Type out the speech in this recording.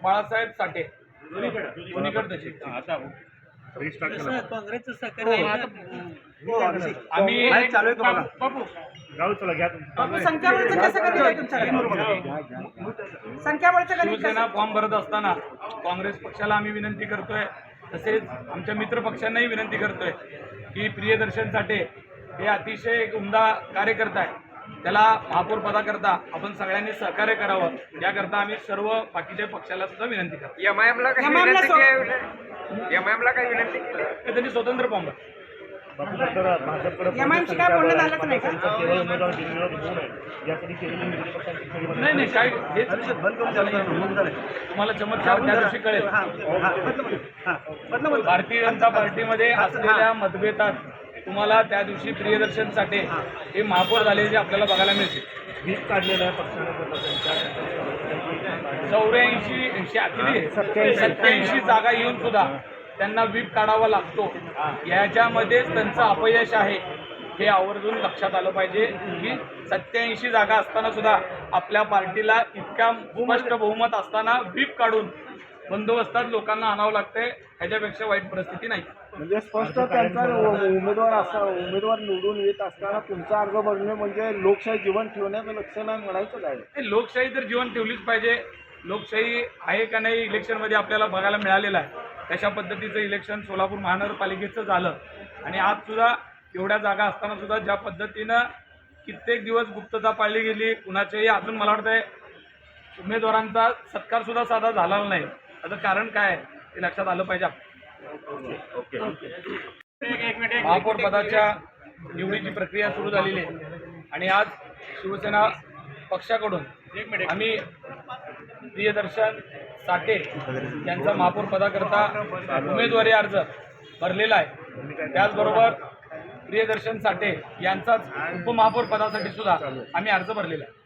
बाळासाहेब साठे दोन्हीकडे तशी आता काँग्रेसचं सहकार्य आम्ही बापू संख्याबळचं कसं करणार तुमच्याकडे संख्याबळचं गणित शिवसेना फॉर्म भरत असताना काँग्रेस पक्षाला आम्ही विनंती करतोय, तसेच आमच्या मित्र पक्षांनाही विनंती करतोय की प्रियदर्शन साठे हे अतिशय एक उमदा कार्यकर्ता आहे, त्याला महापौर पदाकरता आपण सगळ्यांनी सहकार्य करावं, याकरता आम्ही सर्व बाकीच्या पक्षाला सुद्धा विनंती करतो. एमआयएमला काही विनंती केली? त्यांनी स्वतंत्र फॉर्म एमआयएमशी काय बोलणं झालं नाही का? नाही काय हेच तुम्हाला चमत्कार त्या दिवशी कळेल. भारतीय जनता पार्टीमध्ये असलेल्या मतभेदात तुम्हाला त्या दिवशी प्रियदर्शन साठे हे महापौर झालेले आपल्याला बघायला मिळते. 87 जागा येऊन सुद्धा त्यांना व्हीप काढावा लागतो, याच्यामध्येच त्यांचं अपयश आहे हे आवर्जून लक्षात आलं पाहिजे की 87 जागा असताना सुद्धा आपल्या पार्टीला इतका स्पष्ट बहुमत असताना व्हीप काढून बंदोबस्तात लोकांना आणावं लागतंय, ह्याच्यापेक्षा वाईट परिस्थिती नाही. म्हणजे स्पष्ट त्यांचा उमेदवार निवडून येत असताना तुमचा अर्ज भरणे म्हणजे लोकशाही जीवन ठेवण्याचं लक्षण आहे म्हणायचं काय? लोकशाही तर जीवन ठेवलीच पाहिजे. लोकशाही आहे का नाही इलेक्शनमध्ये आपल्याला बघायला मिळालेलं आहे. तशा पद्धतीचं इलेक्शन सोलापूर महानगरपालिकेचं झालं आणि आज सुद्धा एवढ्या जागा असताना सुद्धा ज्या पद्धतीनं कित्येक दिवस गुप्तता पाळली गेली, कुणाच्याही अजून मला वाटतंय उमेदवारांचा सत्कार सुद्धा साधा झाला नाही. त्याचं कारण काय आहे ते लक्षात आलं पाहिजे. महापौर पदाच्या निवडीची प्रक्रिया सुरू झालेली आहे आणि आज शिवसेना पक्षाकडून आम्ही प्रियदर्शन साठे यांचा महापौर पदाकरता उमेदवारी अर्ज भरलेला आहे. त्याचबरोबर प्रियदर्शन साठे यांचाच उपमहापौर पदासाठी सुद्धा आम्ही अर्ज भरलेला आहे.